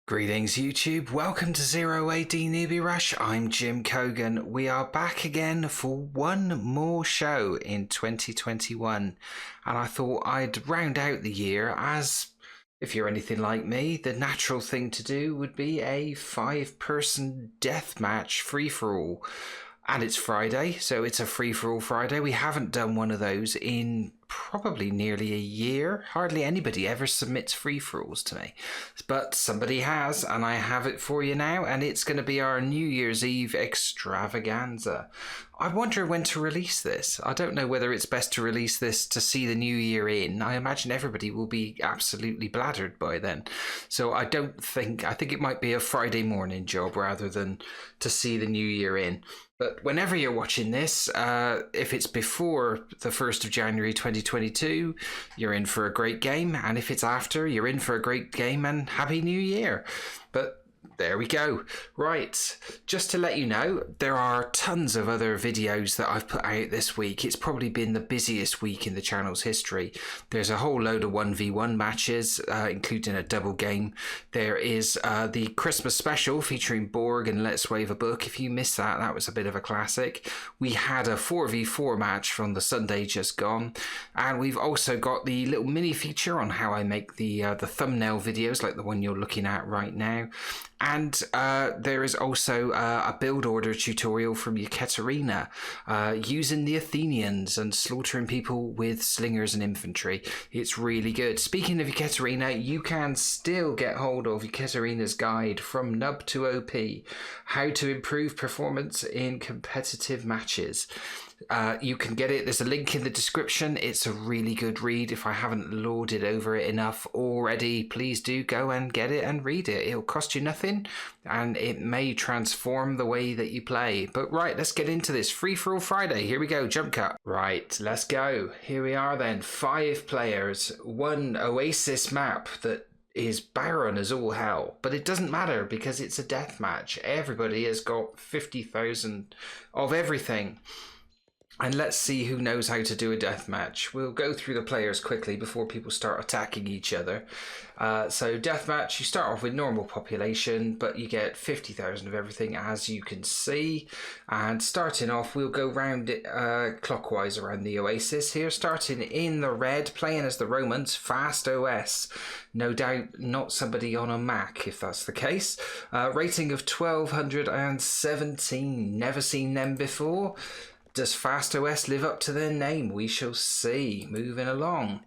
Greetings YouTube, welcome to 0AD Newbie Rush. I'm Jim Kogan. We are back again for one more show in 2021, and I thought I'd round out the year as, if you're anything like me, the natural thing to do would be a 5-person deathmatch free-for-all. And it's Friday, so it's a free-for-all Friday. We haven't done one of those in probably nearly a year. Hardly anybody ever submits free-for-alls to me. But somebody has, and I have it for you now, and it's going to be our New Year's Eve extravaganza. I wonder when to release this. I don't know whether it's best to release this to see the new year in. I imagine everybody will be absolutely bladdered by then. So I think it might be a Friday morning job rather than to see the new year in. But whenever you're watching this, if it's before the 1st of January 2022, you're in for a great game. And if it's after, you're in for a great game and Happy New Year. But there we go. Right, just to let you know, there are tons of other videos that I've put out this week. It's probably been the busiest week in the channel's history. There's a whole load of 1v1 matches, including a double game. There is the Christmas special featuring Borg and Let's Wave a Book. If you missed that, that was a bit of a classic. We had a 4v4 match from the Sunday just gone. And we've also got the little mini feature on how I make the thumbnail videos, like the one you're looking at right now. And there is also a build order tutorial from Yekaterina using the Athenians and slaughtering people with slingers and infantry. It's really good. Speaking of Yekaterina, you can still get hold of Yekaterina's guide From Nub to OP, how to improve performance in competitive matches. You can get it. There's a link in the description. It's a really good read. If I haven't lauded over it enough already, please do go and get it and read it. It'll cost you nothing and it may transform the way that you play. But right, let's get into this. Free for all Friday. Here we go. Jump cut. Right, let's go. Here we are then. 5 players, one Oasis map that is barren as all hell, but it doesn't matter because it's a death match. Everybody has got 50,000 of everything. And let's see who knows how to do a deathmatch. We'll go through the players quickly before people start attacking each other. So deathmatch, you start off with normal population, but you get 50,000 of everything, as you can see. And starting off, we'll go round it clockwise around the Oasis here. Starting in the red, playing as the Romans, Fast OS. No doubt not somebody on a Mac, if that's the case. Rating of 1217. Never seen them before. Does Fast OS live up to their name? We shall see. Moving along.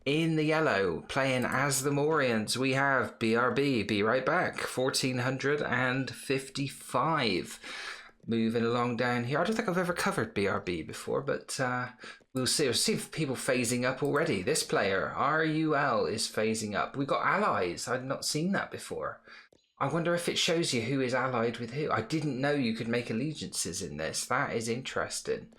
In the yellow, playing as the Morians, we have BRB. Be right back. 1455. Moving along down here. I don't think I've ever covered BRB before, but we'll see. We'll see if people phasing up already. This player, RUL, is phasing up. We've got allies. I'd not seen that before. I wonder if it shows you who is allied with who. I didn't know you could make allegiances in this. That is interesting.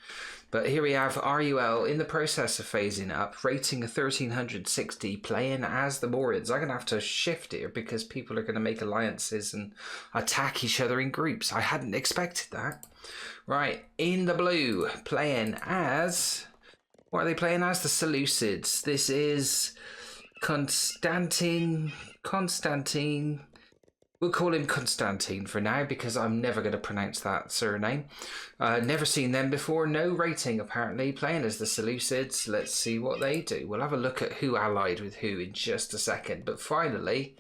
But here we have RUL in the process of phasing up, rating of 1360, playing as the Morians. I'm going to have to shift here because people are going to make alliances and attack each other in groups. I hadn't expected that. Right, in the blue, playing as... What are they playing as? The Seleucids. This is Constantine... We'll call him Constantine for now because I'm never going to pronounce that surname. Never seen them before. No rating apparently. Playing as the Seleucids. Let's see what they do. We'll have a look at who allied with who in just a second. But finally,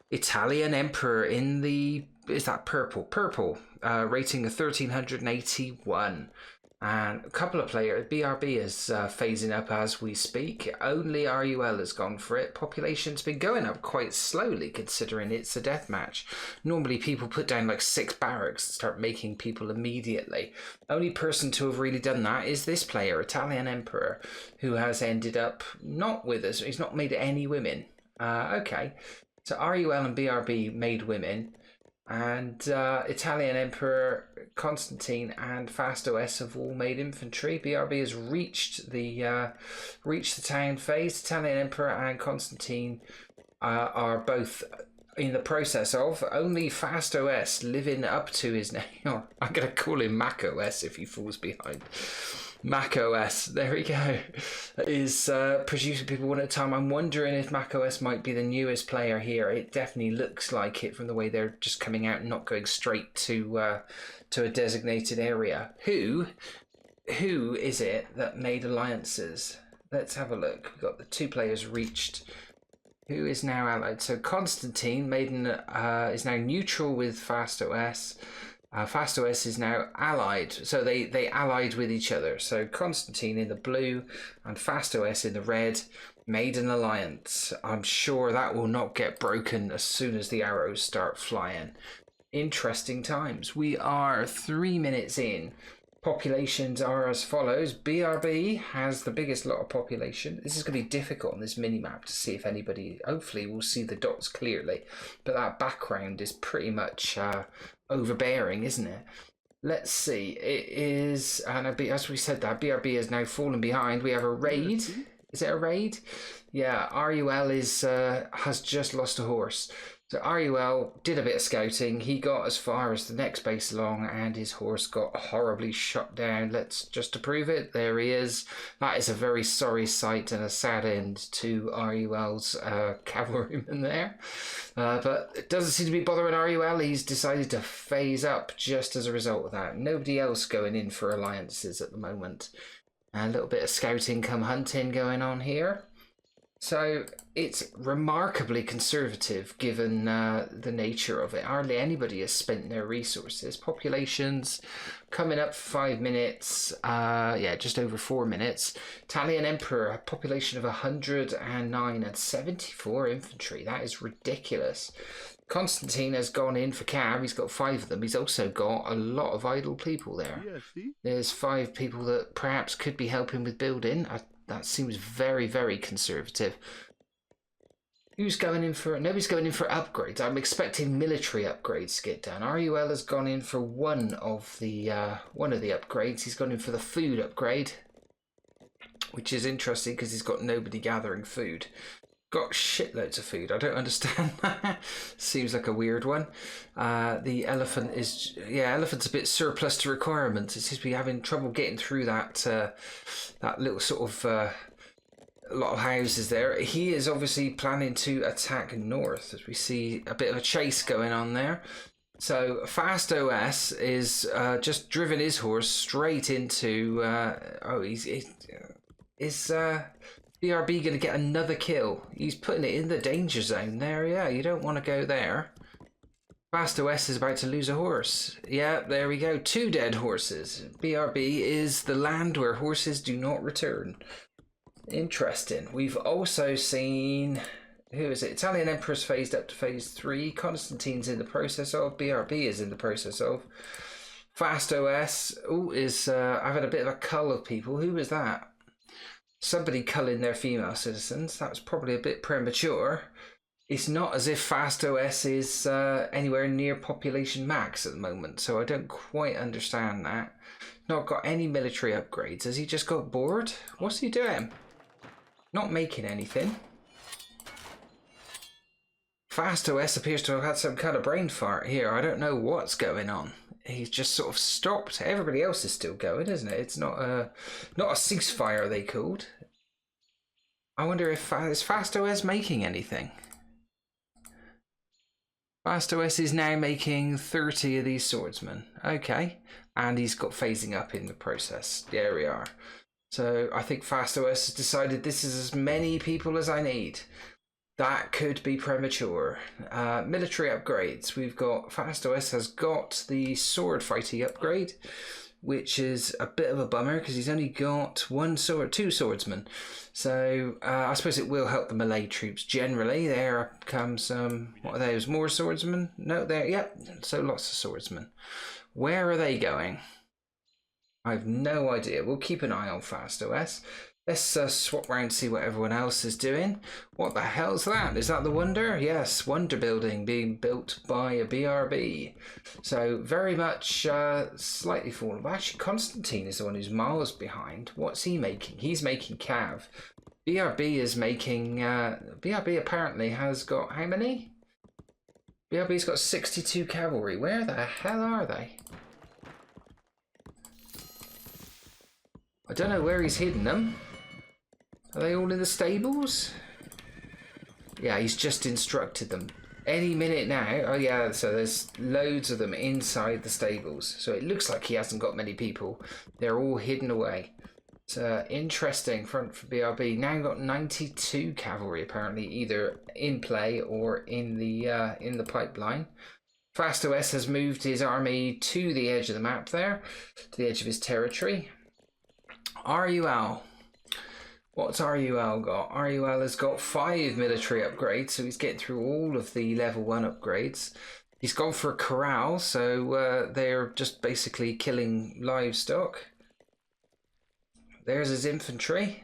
Italian Emperor in the... Is that purple? Purple. Rating of 1381. And a couple of players, BRB is phasing up as we speak. Only RUL has gone for it. Population's been going up quite slowly considering it's a deathmatch. Normally people put down like 6 barracks and start making people immediately. Only person to have really done that is this player, Italian Emperor, who has ended up not with us. He's not made any women. Okay, so RUL and BRB made women. And Italian Emperor, Constantine, and Fast OS have all made infantry. BRB has reached the town phase. Italian Emperor and Constantine are both in the process of. Only Fast OS living up to his name. I'm going to call him Mac OS if he falls behind. macOS, there we go, is producing people one at a time. I'm wondering if macOS might be the newest player here. It definitely looks like it from the way they're just coming out and not going straight to a designated area. Who is it that made alliances? Let's have a look. We've got the 2 players reached. Who is now allied? So Constantine is now neutral with FastOS. FastOS is now allied, so they allied with each other. So Constantine in the blue and FastOS in the red made an alliance. I'm sure that will not get broken as soon as the arrows start flying. Interesting times. We are 3 minutes in. Populations are as follows. BRB has the biggest lot of population. This is going to be difficult on this mini-map to see if anybody, hopefully we'll see the dots clearly, but that background is pretty much overbearing, isn't it? Let's see. It is, and as we said, that BRB has now fallen behind. We have a raid. Is it a raid? Yeah, RUL has just lost a horse. So RUL did a bit of scouting. He got as far as the next base along and his horse got horribly shot down. Let's just to prove it, there he is. That is a very sorry sight and a sad end to RUL's cavalryman there. But it doesn't seem to be bothering RUL. He's decided to phase up just as a result of that. Nobody else going in for alliances at the moment. A little bit of scouting come hunting going on here. So it's remarkably conservative given the nature of it. Hardly anybody has spent their resources. Populations coming up for 5 minutes. Yeah, just over 4 minutes. Italian Emperor, a population of 109 and 74 infantry. That is ridiculous. Constantine has gone in for Cav. He's got 5 of them. He's also got a lot of idle people there. Yeah, see? There's 5 people that perhaps could be helping with building. That seems very, very conservative. Who's going in for... Nobody's going in for upgrades. I'm expecting military upgrades to get done. RUL has gone in for one of the upgrades. He's gone in for the food upgrade, which is interesting because he's got nobody gathering food. Got shitloads of food. I don't understand that. Seems like a weird one. The elephant is... Yeah, elephant's a bit surplus to requirements. It seems to be having trouble getting through that little sort of... a lot of houses there. He is obviously planning to attack north, as we see a bit of a chase going on there. So FastOS is just driven his horse straight into... Is BRB going to get another kill? He's putting it in the danger zone there. Yeah, you don't want to go there. FastOS is about to lose a horse. Yeah, there we go. 2 dead horses. BRB is the land where horses do not return. Interesting. We've also seen... Who is it? Italian Emperor's phased up to phase 3. Constantine's in the process of. BRB is in the process of. FastOS is having a bit of a cull of people. Who was that? Somebody culling their female citizens. That was probably a bit premature. It's not as if FastOS is anywhere near population max at the moment, so I don't quite understand that. Not got any military upgrades. Has he just got bored? What's he doing? Not making anything. FastOS appears to have had some kind of brain fart here. I don't know what's going on. He's just sort of stopped. Everybody else is still going, isn't it? It's not a ceasefire, they called. I wonder if is FastOS making anything. FastOS is now making 30 of these swordsmen. Okay, and he's got phasing up in the process. There we are. So I think FastOS has decided this is as many people as I need. That could be premature. Military upgrades. We've got... FastOS has got the sword fighting upgrade, which is a bit of a bummer because he's only got 2 swordsmen. So I suppose it will help the melee troops generally. There comes some... What are those? More swordsmen? No, there... Yep. So lots of swordsmen. Where are they going? I have no idea. We'll keep an eye on FastOS. Let's swap around and see what everyone else is doing. What the hell's that? Is that the Wonder? Yes, Wonder Building being built by a BRB. So very much slightly fallen. But actually, Constantine is the one who's miles behind. What's he making? He's making Cav. BRB is making... BRB apparently has got how many? BRB's got 62 cavalry. Where the hell are they? I don't know where he's hidden them. Are they all in the stables? Yeah, he's just instructed them. Any minute now. Oh yeah, so there's loads of them inside the stables. So it looks like he hasn't got many people. They're all hidden away. It's interesting front for BRB. Now got 92 cavalry apparently, either in play or in the pipeline. FastOS has moved his army to the edge of the map there, to the edge of his territory. RUL. What's RUL got? RUL has got 5 military upgrades, so he's getting through all of the level 1 upgrades. He's gone for a corral, so they're just basically killing livestock. There's his infantry.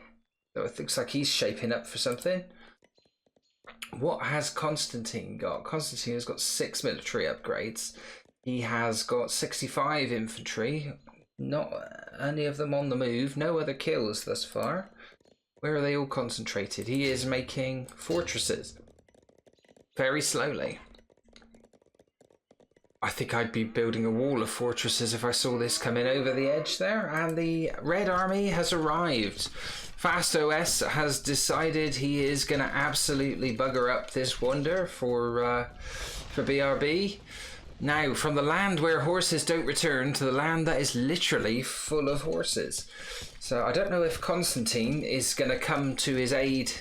So it looks like he's shaping up for something. What has Constantine got? Constantine has got 6 military upgrades. He has got 65 infantry. Not any of them on the move. No other kills thus far. Where are they all concentrated? He is making fortresses. Very slowly. I think I'd be building a wall of fortresses if I saw this coming over the edge there. And the Red Army has arrived. FastOS has decided he is going to absolutely bugger up this wonder for BRB. Now, from the land where horses don't return to the land that is literally full of horses. So I don't know if Constantine is going to come to his aid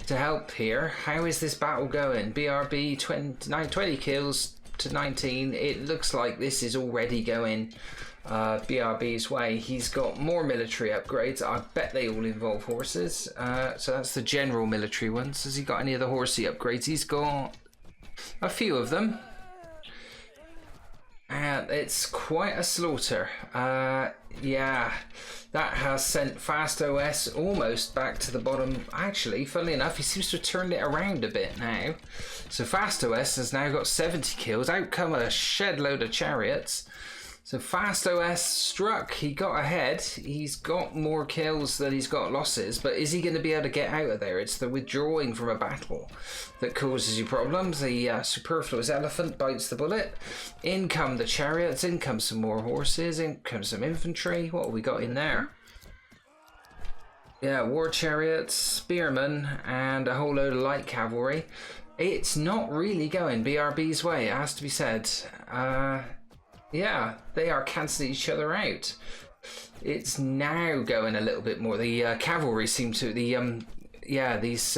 to help here. How is this battle going? BRB 20 kills to 19. It looks like this is already going BRB's way. He's got more military upgrades. I bet they all involve horses. So that's the general military ones. Has he got any of the horsey upgrades? He's got a few of them. And it's quite a slaughter. Yeah, that has sent FastOS almost back to the bottom. Actually, funnily enough, he seems to have turned it around a bit now. So FastOS has now got 70 kills. Out come a shed load of chariots. So FastOS struck. He got ahead. He's got more kills than he's got losses. But is he going to be able to get out of there? It's the withdrawing from a battle that causes you problems. The superfluous elephant bites the bullet. In come the chariots. In come some more horses. In come some infantry. What have we got in there? Yeah, war chariots, spearmen, and a whole load of light cavalry. It's not really going BRB's way, it has to be said. Yeah, they are cancelling each other out. It's now going a little bit more. The cavalry seem to... these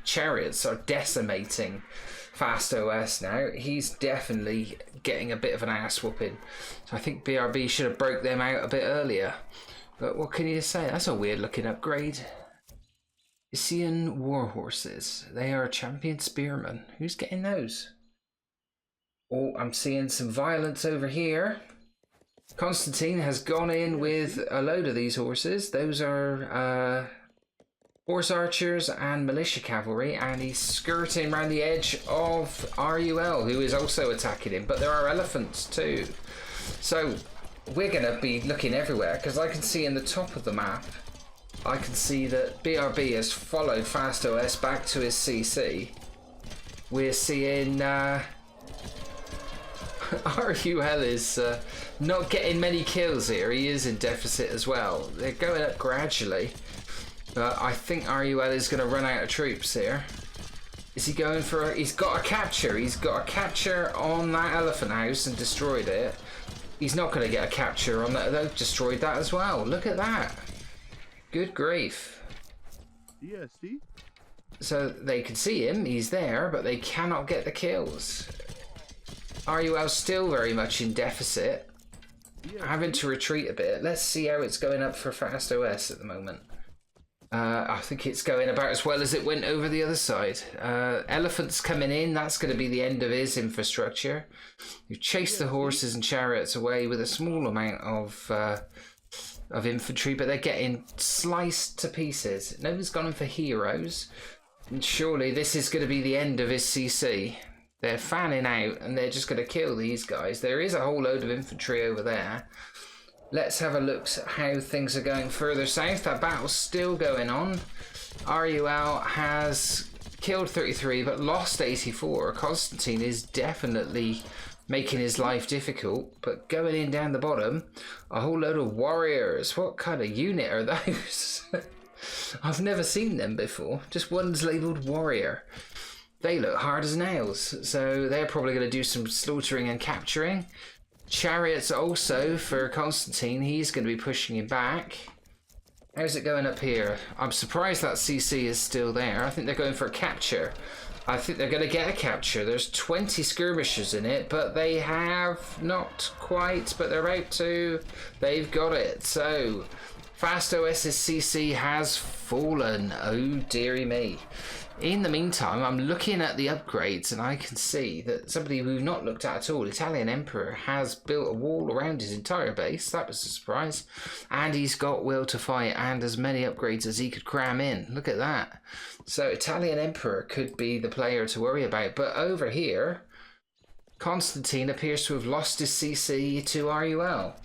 chariots are decimating FastOS now. He's definitely getting a bit of an ass whooping. So I think BRB should have broke them out a bit earlier. But what can you say? That's a weird looking upgrade. Isian war horses. They are champion spearmen. Who's getting those? Oh, I'm seeing some violence over here. Constantine has gone in with a load of these horses. Those are horse archers and militia cavalry, and he's skirting around the edge of RUL, who is also attacking him. But there are elephants too. So we're going to be looking everywhere, because I can see in the top of the map, I can see that BRB has followed FastOS back to his CC. We're seeing... RUL is not getting many kills here. He is in deficit as well. They're going up gradually, but I think RUL is going to run out of troops here. Is he going for he's got a capture. He's got a capture on that elephant house and destroyed it. He's not going to get a capture on that. They've destroyed that as well. Look at that. Good grief. Yeah, see? So they can see him. He's there, but they cannot get the kills. RUL still very much in deficit, having to retreat a bit. Let's see how it's going up for FastOS at the moment. I think it's going about as well as it went over the other side. Elephants coming in, that's going to be the end of his infrastructure. You've chased the horses and chariots away with a small amount of infantry, but they're getting sliced to pieces. Nobody's gone in for heroes, and surely this is going to be the end of his CC. They're fanning out and they're just going to kill these guys. There is a whole load of infantry over there. Let's have a look at how things are going further south. That battle's still going on. RUL has killed 33 but lost 84. Constantine is definitely making his life difficult. But going in down the bottom, a whole load of warriors. What kind of unit are those? I've never seen them before. Just one's labelled warrior. They look hard as nails, so they're probably going to do some slaughtering and capturing. Chariots also for Constantine. He's going to be pushing him back. How's it going up here? I'm surprised that CC is still there. I think they're going for a capture. I think they're going to get a capture. There's 20 skirmishers in it, but they have not quite, but they're about to. They've got it. So, Fast OS's CC has fallen. Oh, dearie me. In the meantime, I'm looking at the upgrades and I can see that somebody we've not looked at all, Italian Emperor, has built a wall around his entire base. That was a surprise. And he's got will to fight and as many upgrades as he could cram in. Look at that. So Italian Emperor could be the player to worry about. But over here, Constantine appears to have lost his CC to RUL.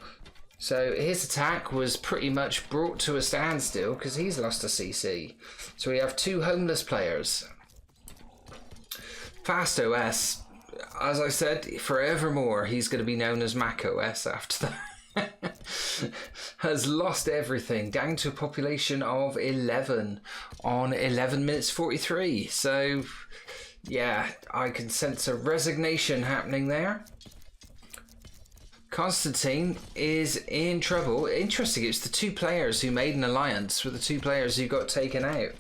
So his attack was pretty much brought to a standstill because he's lost a CC. So we have two homeless players. Fast OS, as I said, forevermore he's going to be known as Mac OS after that. Has lost everything down to a population of 11 on 11 minutes 43. So yeah, I can sense a resignation happening there. Constantine is in trouble. Interesting, it's the two players who made an alliance with the two players who got taken out.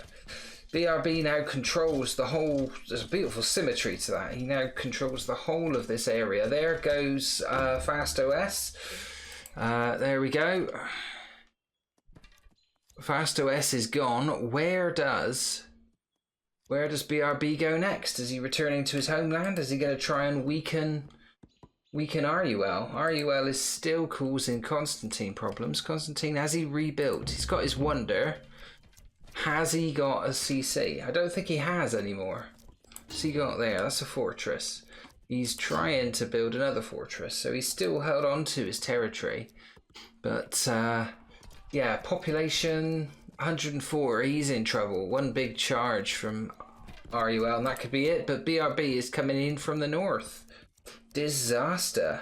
BRB now controls the whole. There's a beautiful symmetry to that. He now controls the whole of this area. There goes Fast OS. There we go. Fast OS is gone. Where does BRB go next? Is he returning to his homeland? Is he going to try and weaken RUL? RUL is still causing Constantine problems. Constantine, has he rebuilt? He's got his wonder. Has he got a CC? I don't think he has anymore. What's he got there? That's a fortress. He's trying to build another fortress, so he's still held on to his territory. But yeah, population 104, he's in trouble. One big charge from RUL, and that could be it. But BRB is coming in from the north. Disaster.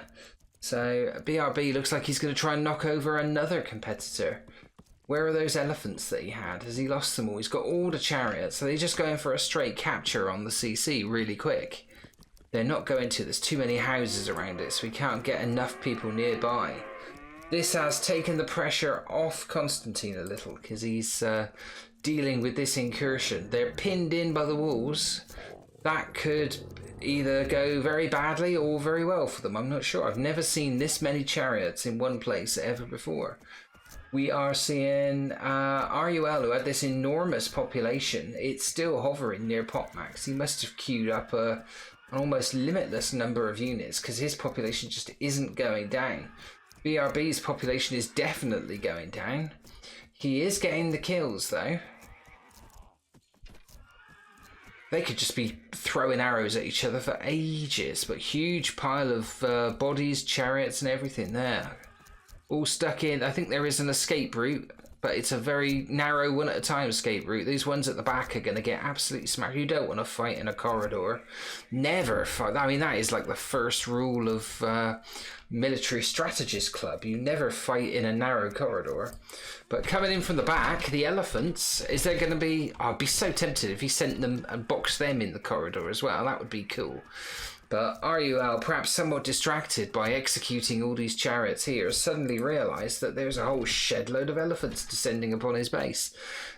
So BRB looks like he's going to try and knock over another competitor. Where are those elephants that he had? Has he lost them all? He's got all the chariots. So they're just going for a straight capture on the CC really quick. They're not going to. There's too many houses around it, so we can't get enough people nearby. This has taken the pressure off Constantine a little because he's dealing with this incursion. They're pinned in by the walls. That could either go very badly or very well for them. I'm not sure. I've never seen this many chariots in one place ever before. We are seeing RUL, who had this enormous population. It's still hovering near pot max. He must have queued up an almost limitless number of units because his population just isn't going down. BRB's population is definitely going down. He is getting the kills though. They could just be throwing arrows at each other for ages, but huge pile of bodies, chariots and everything there. All stuck in. I think there is an escape route, but it's a very narrow one at a time escape route. These ones at the back are going to get absolutely smacked. You don't want to fight in a corridor. Never fight. I mean, that is like the first rule of military strategist club. You never fight in a narrow corridor. But coming in from the back, the elephants, is there going to be... Oh, I'd be so tempted if he sent them and boxed them in the corridor as well. That would be cool. But RUL, perhaps somewhat distracted by executing all these chariots here, suddenly realised that there's a whole shed load of elephants descending upon his base.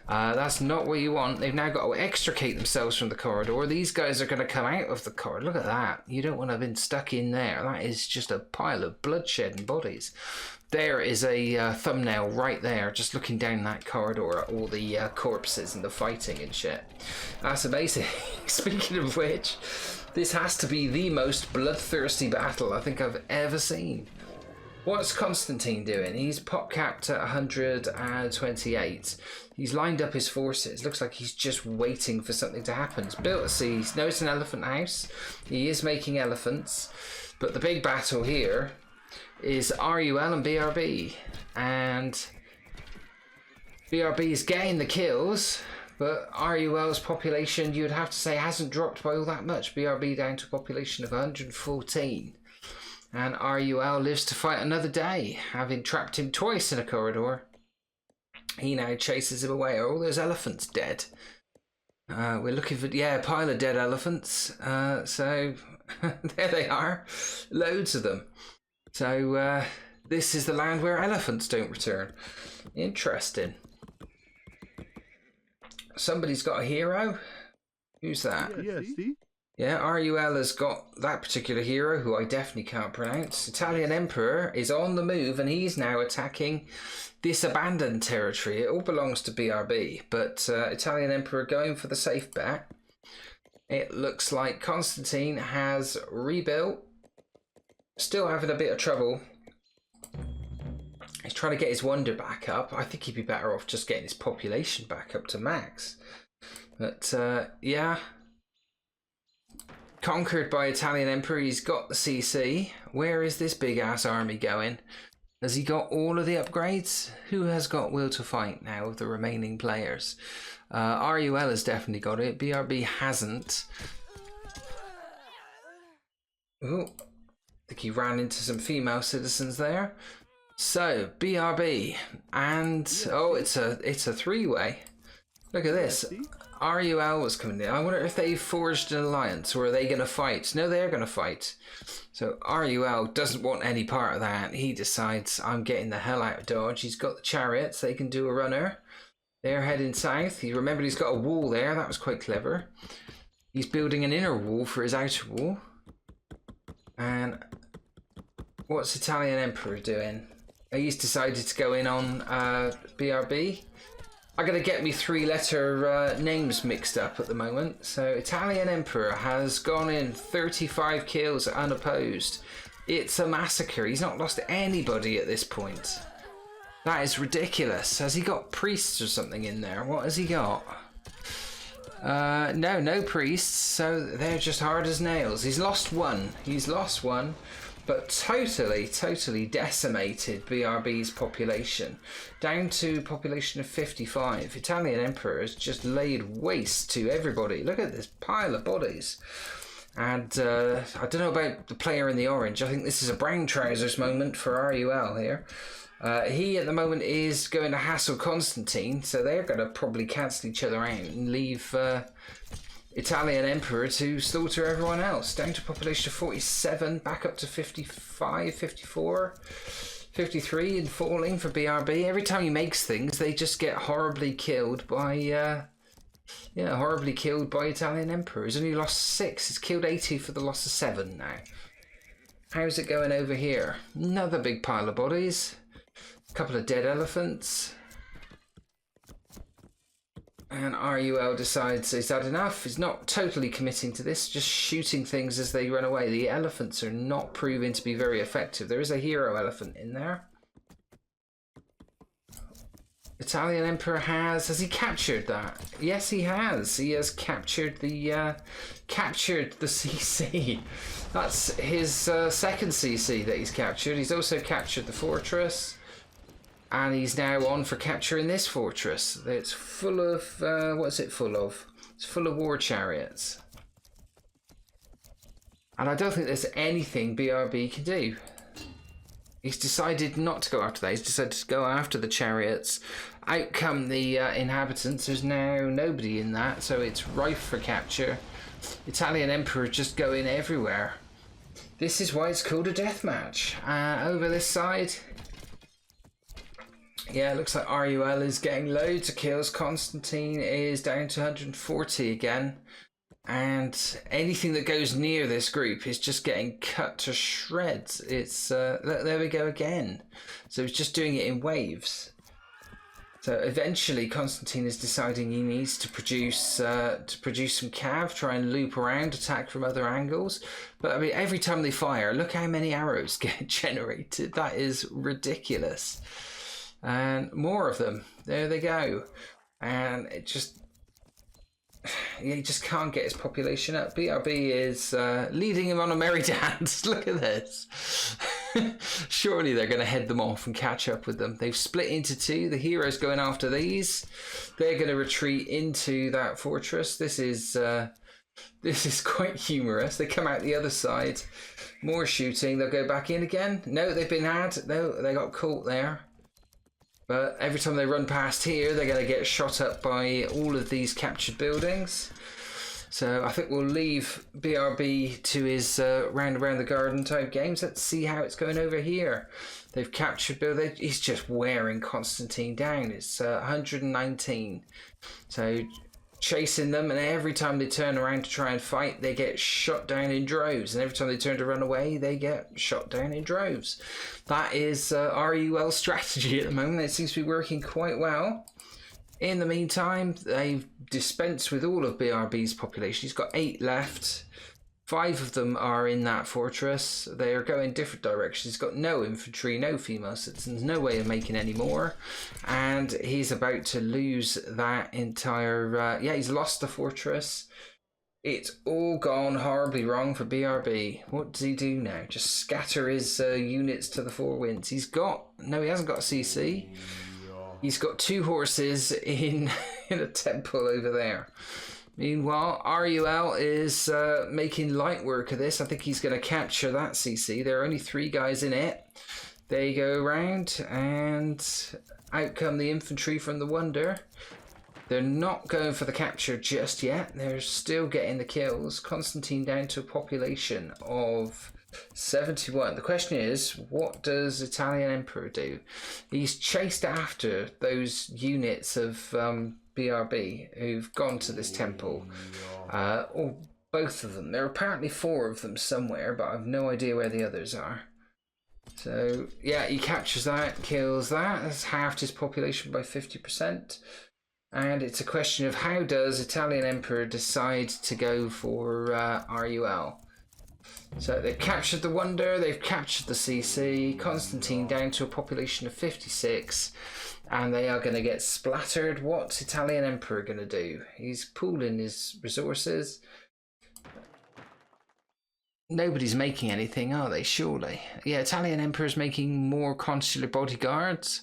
That's not what you want. They've now got to extricate themselves from the corridor. These guys are going to come out of the corridor. Look at that. You don't want to have been stuck in there. That is just a pile of bloodshed and bodies. There is a thumbnail right there, just looking down that corridor at all the corpses and the fighting and shit. That's amazing. Speaking of which, this has to be the most bloodthirsty battle I think I've ever seen. What's Constantine doing? He's pop capped at 128. He's lined up his forces. Looks like he's just waiting for something to happen. He's built a siege. He knows an elephant house. He is making elephants. But the big battle here is RUL and BRB. And BRB is getting the kills. But RUL's population, you would have to say, hasn't dropped by all that much. BRB down to a population of 114. And RUL lives to fight another day, having trapped him twice in a corridor. He now chases him away. Are all those elephants dead? We're looking for, a pile of dead elephants. So there they are. Loads of them. So this is the land where elephants don't return. Interesting. Somebody's got a hero. Who's that? Yeah, see? Yeah, RUL has got that particular hero, who I definitely can't pronounce. Italian Emperor is on the move, and he's now attacking this abandoned territory. It all belongs to BRB, but Italian Emperor going for the safe bet. It looks like Constantine has rebuilt. Still having a bit of trouble. He's trying to get his wonder back up. I think he'd be better off just getting his population back up to max. But yeah. Conquered by Italian Emperor, he's got the CC. Where is this big ass army going? Has he got all of the upgrades? Who has got will to fight now of the remaining players? RUL has definitely got it. BRB hasn't. Ooh, I think he ran into some female citizens there. So BRB and oh, it's a three-way. Look at this. RUL was coming in. I wonder if they forged an alliance, or are they going to fight? No, they're going to fight. So RUL doesn't want any part of that. He decides, I'm getting the hell out of Dodge. He's got the chariots. They can do a runner. They're heading south. He remembered he's got a wall there. That was quite clever. He's building an inner wall for his outer wall. And what's Italian Emperor doing? He's decided to go in on BRB. I'm going to get me three-letter names mixed up at the moment. So Italian Emperor has gone in 35 kills unopposed. It's a massacre. He's not lost anybody at this point. That is ridiculous. Has he got priests or something in there? What has he got? No priests. So they're just hard as nails. He's lost one. But totally decimated BRB's population. Down to population of 55. Italian Emperor has just laid waste to everybody. Look at this pile of bodies. And I don't know about the player in the orange. I think this is a brown trousers moment for RUL here. He at the moment is going to hassle Constantine. So they're going to probably cancel each other out and leave Italian Emperor to slaughter everyone else. Down to population of 47, back up to 55, 54, 53 and falling for BRB. Every time he makes things, they just get horribly killed by Italian Emperor. He's only lost 6. He's killed 80 for the loss of 7 now. How's it going over here? Another big pile of bodies. A couple of dead elephants. And RUL decides he's had enough. He's not totally committing to this, just shooting things as they run away. The elephants are not proving to be very effective. There is a hero elephant in there. Italian Emperor has he captured that? Yes, he has. He has captured the CC. That's his second CC that he's captured. He's also captured the fortress. And he's now on for capturing this fortress. It's full of, what's it full of? It's full of war chariots. And I don't think there's anything BRB can do. He's decided not to go after that. He's decided to go after the chariots. Out come the inhabitants. There's now nobody in that, so it's rife for capture. Italian Emperor just going everywhere. This is why it's called a deathmatch. Over this side... Yeah, it looks like RUL is getting loads of kills. Constantine is down to 140 again. And anything that goes near this group is just getting cut to shreds. It's there we go again. So he's just doing it in waves. So eventually Constantine is deciding he needs to produce some cav, try and loop around, attack from other angles. But I mean, every time they fire, look how many arrows get generated. That is ridiculous. And more of them. There they go. And it just... he just can't get his population up. BRB is leading him on a merry dance. Look at this. Surely they're going to head them off and catch up with them. They've split into two. The hero's going after these. They're going to retreat into that fortress. This is This is quite humorous. They come out the other side. More shooting. They'll go back in again. No, they've been had. No, they got caught there. But every time they run past here, they're going to get shot up by all of these captured buildings. So I think we'll leave BRB to his round around the garden type games. Let's see how it's going over here. They've captured building. He's just wearing Constantine down. It's 119. So chasing them, and every time they turn around to try and fight, they get shot down in droves. And every time they turn to run away, they get shot down in droves. That is RUL strategy at the moment. It seems to be working quite well. In the meantime, they've dispensed with all of BRB's population. He's got 8 left. 5 of them are in that fortress. They are going different directions. He's got no infantry, no female citizens, no way of making any more. And he's about to lose that entire... he's lost the fortress. It's all gone horribly wrong for BRB. What does he do now? Just scatter his units to the 4 winds. He's got... No, he hasn't got a CC. He's got 2 horses in a temple over there. Meanwhile, RUL is making light work of this. I think he's going to capture that CC. There are only 3 guys in it. They go around and out come the infantry from the Wonder. They're not going for the capture just yet. They're still getting the kills. Constantine down to a population of 71. The question is, what does Italian Emperor do? He's chased after those units of BRB who've gone to this temple, or both of them. There are apparently 4 of them somewhere, but I've no idea where the others are. So yeah, he captures that, kills that. That's halved his population by 50%. And it's a question of, how does Italian Emperor decide to go for RUL? So they've captured the Wonder, they've captured the CC, Constantine down to a population of 56, and they are going to get splattered. What's Italian Emperor going to do? He's pooling his resources. Nobody's making anything, are they? Surely. Yeah, Italian Emperor's making more consular bodyguards.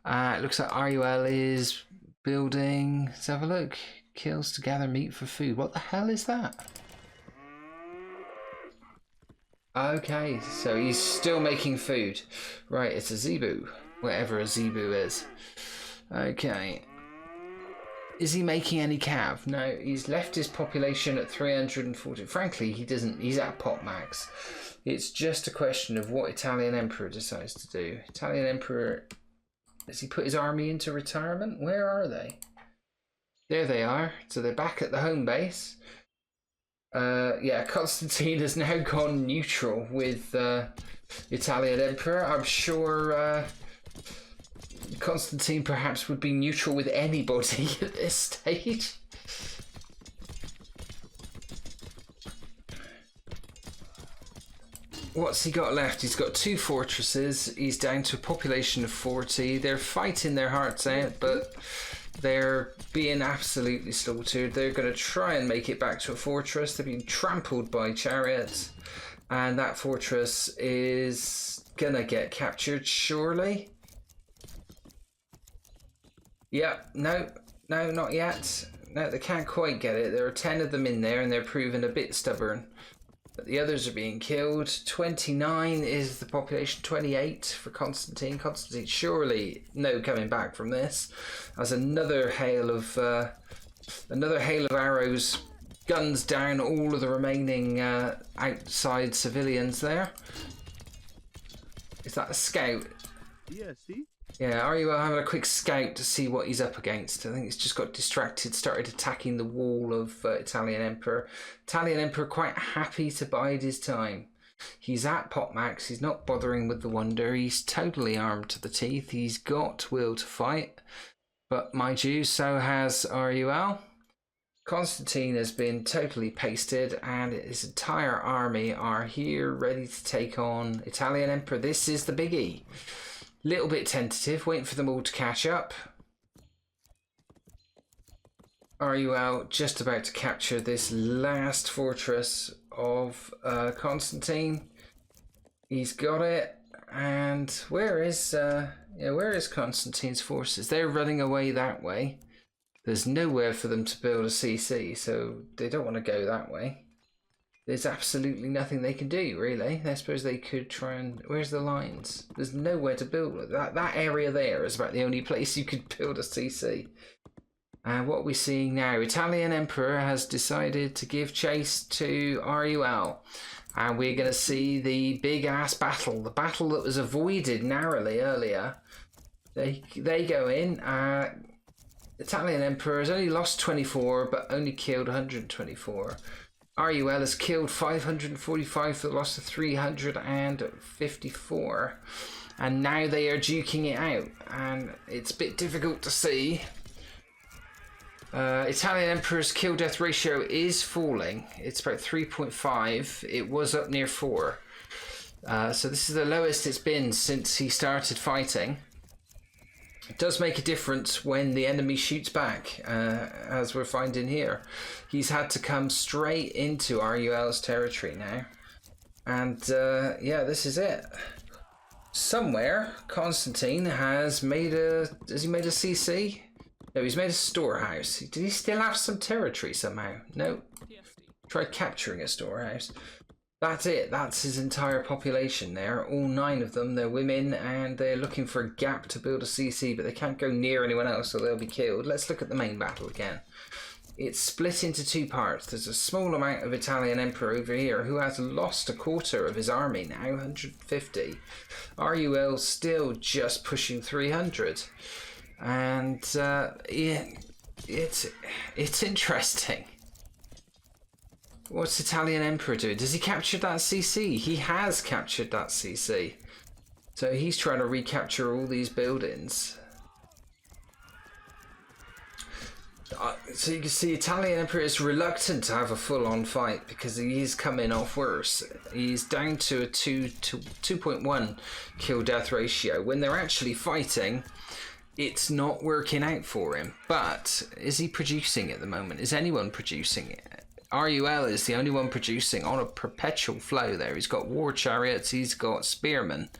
It looks like RUL is building... Let's have a look. Kills to gather meat for food. What the hell is that? Okay, so he's still making food. Right, it's a zebu. Whatever a zebu is. Okay. Is he making any cav? No, he's left his population at 340. Frankly, he doesn't. He's at pot max. It's just a question of what Italian Emperor decides to do. Italian Emperor... Has he put his army into retirement? Where are they? There they are. So they're back at the home base. Yeah, Constantine has now gone neutral with Italian Emperor. I'm sure Constantine perhaps would be neutral with anybody at this stage. What's he got left? He's got 2 fortresses. He's down to a population of 40. They're fighting their hearts out, but they're being absolutely slaughtered. They're going to try and make it back to a fortress. They're being trampled by chariots, and that fortress is going to get captured, surely. Yep, no, not yet. No, they can't quite get it. There are 10 of them in there, and they're proving a bit stubborn. But the others are being killed. 29 is the population, 28 for Constantine. Constantine, surely no coming back from this. As another hail of arrows guns down all of the remaining outside civilians there. Is that a scout? Yeah, see? Yeah, are you having a quick scout to see what he's up against? I think he's just got distracted, started attacking the wall of Italian Emperor. Italian Emperor quite happy to bide his time. He's at pot max, he's not bothering with the Wonder, he's totally armed to the teeth, he's got will to fight. But mind you, so has RUL. Constantine has been totally pasted, and his entire army are here ready to take on Italian Emperor. This is the biggie. Little bit tentative, waiting for them all to catch up. RUL just about to capture this last fortress of Constantine. He's got it, and where is Constantine's forces? They're running away that way. There's nowhere for them to build a CC, so they don't want to go that way. There's absolutely nothing they can do, really. I suppose they could try and... Where's the lines? There's nowhere to build. That area there is about the only place you could build a CC. And what we're seeing now, Italian Emperor has decided to give chase to RUL. And we're going to see the big-ass battle. The battle that was avoided narrowly earlier. They go in. Italian Emperor has only lost 24, but only killed 124. RUL has killed 545 for the loss of 354. And now they are duking it out. And it's a bit difficult to see. Italian Emperor's kill-death ratio is falling. It's about 3.5. It was up near 4. So this is the lowest it's been since he started fighting. It does make a difference when the enemy shoots back, as we're finding here. He's had to come straight into RUL's territory now. And yeah, this is it. Somewhere, Constantine has made a... Has he made a CC? No, he's made a storehouse. Did he still have some territory somehow? No. Try capturing a storehouse. That's it. That's his entire population there. All 9 of them. They're women and they're looking for a gap to build a CC, but they can't go near anyone else or they'll be killed. Let's look at the main battle again. It's split into 2 parts. There's a small amount of Italian Emperor over here who has lost a quarter of his army now, 150. RUL still just pushing 300. And yeah, it's interesting. What's Italian Emperor doing? Does he capture that CC? He has captured that CC. So he's trying to recapture all these buildings. So you can see Italian Emperor is reluctant to have a full-on fight because he is coming off worse. He's down to a 2.1 kill-death ratio. When they're actually fighting, it's not working out for him. But is he producing at the moment? Is anyone producing it? RUL is the only one producing on a perpetual flow there. He's got war chariots, he's got spearmen.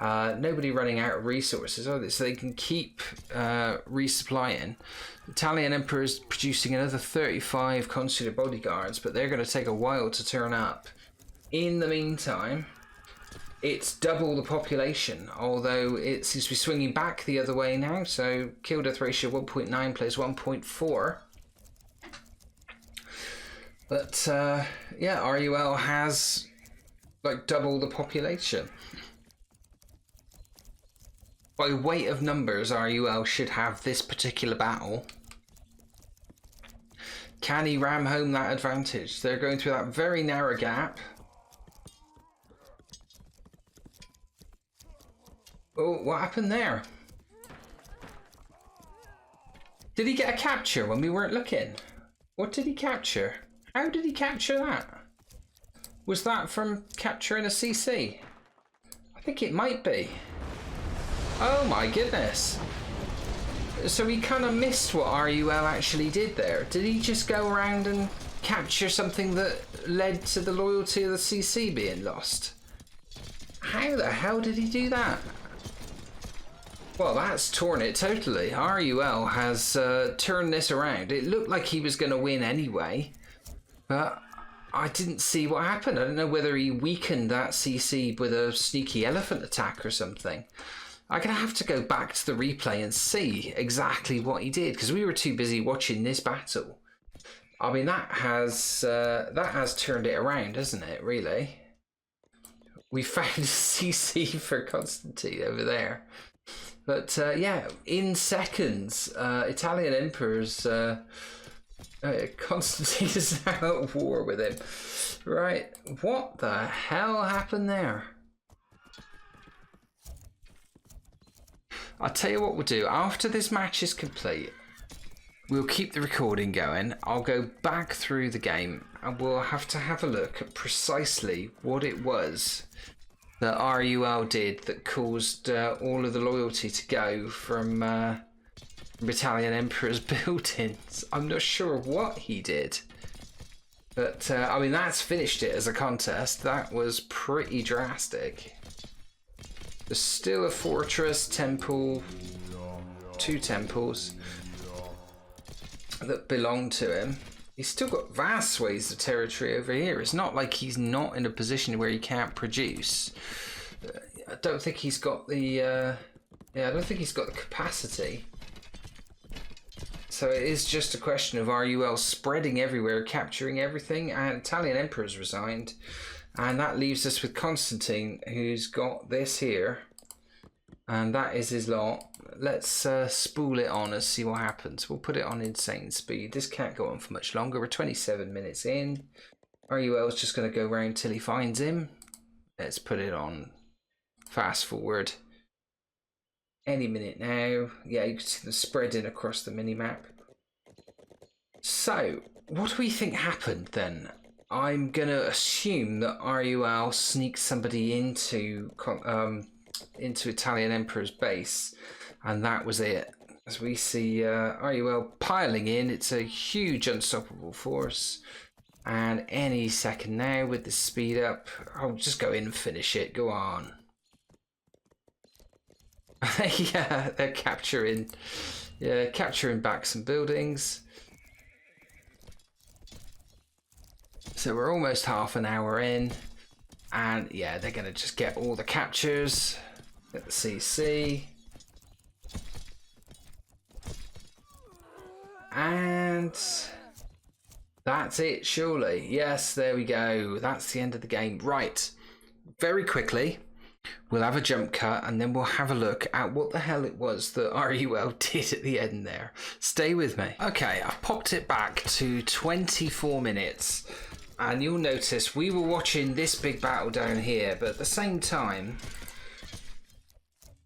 Nobody running out of resources, so they can keep resupplying. Italian Emperor is producing another 35 consular bodyguards, but they're going to take a while to turn up. In the meantime, it's double the population, although it seems to be swinging back the other way now. So kill death ratio 1.9 plays 1.4. But yeah, RUL has like double the population. By weight of numbers, RUL should have this particular battle. Can he ram home that advantage? They're going through that very narrow gap. Oh, what happened there? Did he get a capture when we weren't looking? What did he capture? How did he capture that? Was that from capturing a CC? I think it might be. Oh my goodness. So he kind of missed what RUL actually did there. Did he just go around and capture something that led to the loyalty of the CC being lost? How the hell did he do that? Well, that's torn it totally. RUL has turned this around. It looked like he was going to win anyway, but I didn't see what happened. I don't know whether he weakened that CC with a sneaky elephant attack or something. I'm going to have to go back to the replay and see exactly what he did, because we were too busy watching this battle. I mean, that has turned it around, hasn't it, really? We found a CC for Constantine over there. But yeah, in seconds, Italian Emperor's Constantine is now at war with him. Right, what the hell happened there? I'll tell you what we'll do. After this match is complete, we'll keep the recording going. I'll go back through the game and we'll have to have a look at precisely what it was that RUL did that caused all of the loyalty to go from Italian Emperor's buildings. I'm not sure what he did. But, I mean, that's finished it as a contest. That was pretty drastic. There's still a fortress, temple, 2 temples. that belong to him. He's still got vast swathes of territory over here. It's not like he's not in a position where he can't produce. I don't think he's got the I don't think he's got the capacity. So it is just a question of RUL spreading everywhere, capturing everything, and Italian Emperor's resigned. And that leaves us with Constantine, who's got this here. And that is his lot. Let's spool it on and see what happens. We'll put it on insane speed. This can't go on for much longer. We're 27 minutes in. RUL's just going to go around till he finds him. Let's put it on fast forward. Any minute now. Yeah, you can see them spreading across the mini-map. So, what do we think happened then? I'm going to assume that RUL sneaked somebody into Italian Emperor's base, and that was it. As we see RUL piling in, it's a huge unstoppable force, and any second now with the speed up, I'll just go in and finish it. Go on. Yeah, they're capturing back some buildings. So we're almost half an hour in, and yeah, they're gonna just get all the captures. Get the CC. And that's it, surely. Yes, there we go. That's the end of the game. Right. Very quickly, we'll have a jump cut and then we'll have a look at what the hell it was that RUL did at the end there. Stay with me. Okay, I've popped it back to 24 minutes. And you'll notice we were watching this big battle down here, but at the same time,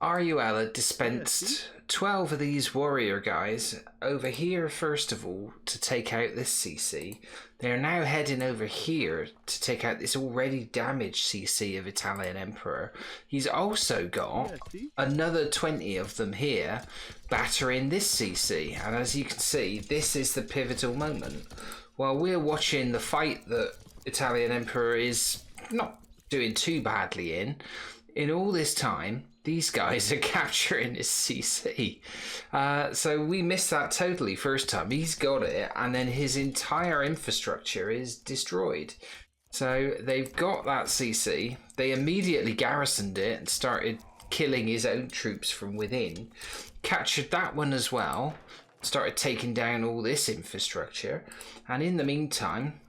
RUL had dispensed 12 of these warrior guys over here first of all to take out this CC. They're now heading over here to take out this already damaged CC of Italian Emperor. He's also got another 20 of them here battering this CC, and as you can see, this is the pivotal moment. While we're watching the fight that Italian Emperor is not doing too badly in all this time, these guys are capturing his CC. So we missed that totally first time. He's got it, and then his entire infrastructure is destroyed. So they've got that CC. They immediately garrisoned it and started killing his own troops from within. Captured that one as well. Started taking down all this infrastructure. And in the meantime,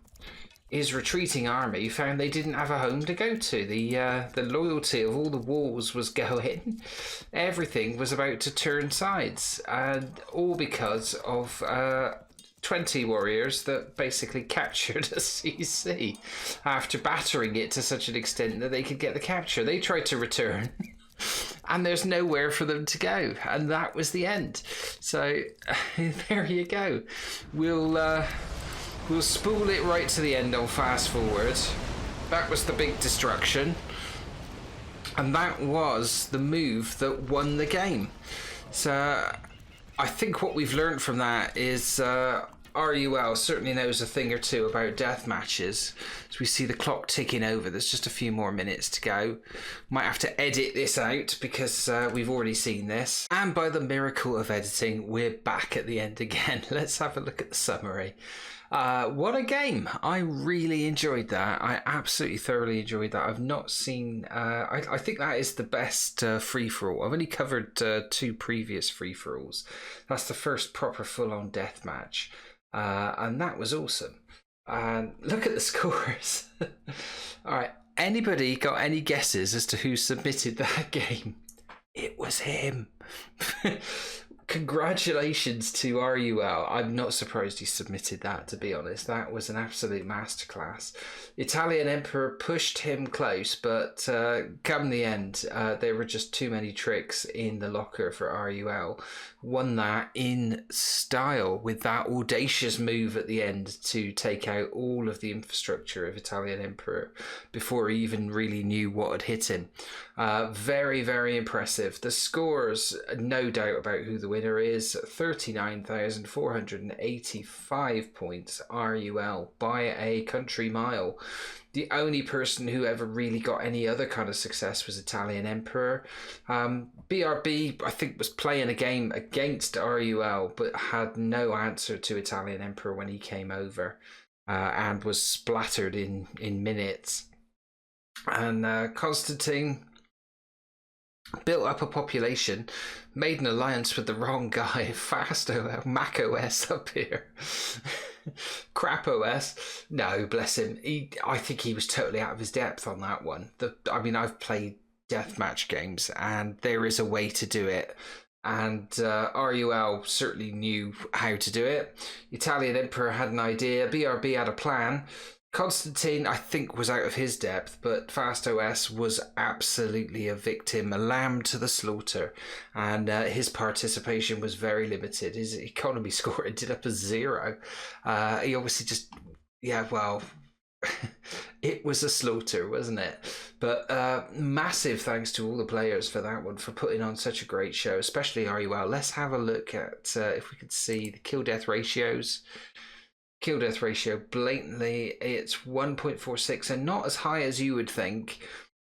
his retreating army found they didn't have a home to go to. The loyalty of all the walls was going. Everything was about to turn sides, and all because of 20 warriors that basically captured a CC after battering it to such an extent that they could get the capture. They tried to return. And there's nowhere for them to go, and that was the end. So there you go. We'll spool it right to the end on fast forward. That was the big destruction, and that was the move that won the game. So I think what we've learned from that is RUL certainly knows a thing or two about death matches. As we see the clock ticking over, there's just a few more minutes to go. Might have to edit this out because we've already seen this. And by the miracle of editing, we're back at the end again. Let's have a look at the summary. What a game. I really enjoyed that. I absolutely thoroughly enjoyed that. I've not seen I think that is the best free-for-all. I've only covered 2 previous free-for-alls. That's the first proper full-on death match. And that was awesome. And look at the scores. All right. Anybody got any guesses as to who submitted that game? It was him. Congratulations to RUL. I'm not surprised he submitted that, to be honest. That was an absolute masterclass. Italian Emperor pushed him close, but come the end, there were just too many tricks in the locker for RUL. Won that in style with that audacious move at the end to take out all of the infrastructure of Italian Emperor before he even really knew what had hit him. Very, very impressive. The scores, no doubt about who the winner is 39,485 points, RUL, by a country mile. The only person who ever really got any other kind of success was Italian Emperor. BRB, I think, was playing a game against RUL, but had no answer to Italian Emperor when he came over, and was splattered in minutes. And Constantine built up a population, made an alliance with the wrong guy, Mac OS up here. Crap OS. No, bless him. I think he was totally out of his depth on that one. I've played deathmatch games, and there is a way to do it. And RUL certainly knew how to do it. Italian Emperor had an idea. BRB had a plan. Constantine, I think, was out of his depth, but Fast OS was absolutely a victim, a lamb to the slaughter, and his participation was very limited. His economy score ended up as 0. He obviously just, it was a slaughter, wasn't it? But massive thanks to all the players for that one, for putting on such a great show, especially RUL. Let's have a look at, if we could see the kill-death ratios. Kill death ratio, blatantly, it's 1.46, and not as high as you would think.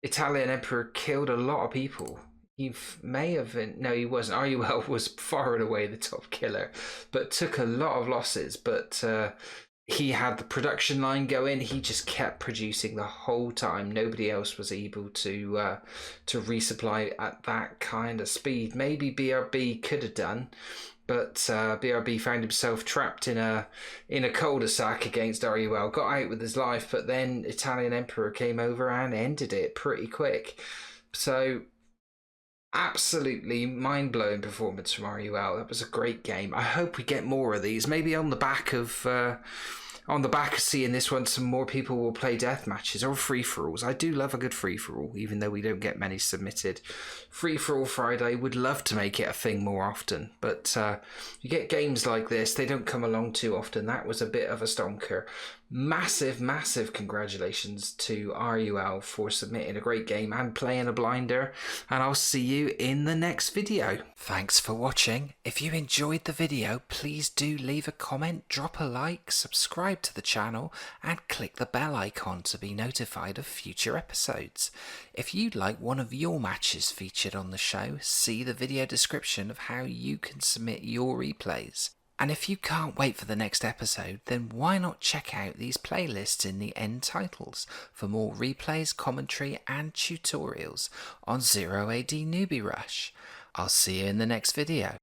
Italian Emperor killed a lot of people. He may have been, no, he wasn't. RUL was far and away the top killer, but took a lot of losses. But he had the production line going. He just kept producing the whole time. Nobody else was able to resupply at that kind of speed. Maybe BRB could have done, but BRB found himself trapped in a cul-de-sac against RUL, got out with his life, but then Italian Emperor came over and ended it pretty quick. So absolutely mind-blowing performance from RUL. That was a great game. I hope we get more of these. Maybe on the back of seeing this one, some more people will play death matches or free-for-alls. I do love a good free-for-all, even though we don't get many submitted. Free-for-all Friday, would love to make it a thing more often, but you get games like this, they don't come along too often. That was a bit of a stonker. Massive congratulations to RUL for submitting a great game and playing a blinder, and I'll see you in the next video. Thanks for watching. If you enjoyed the video, please do leave a comment, drop a like, subscribe to the channel, and click the bell icon to be notified of future episodes. If you'd like one of your matches featured on the show, see the video description of how you can submit your replays. And if you can't wait for the next episode, then why not check out these playlists in the end titles for more replays, commentary and tutorials on 0AD Newbie Rush. I'll see you in the next video.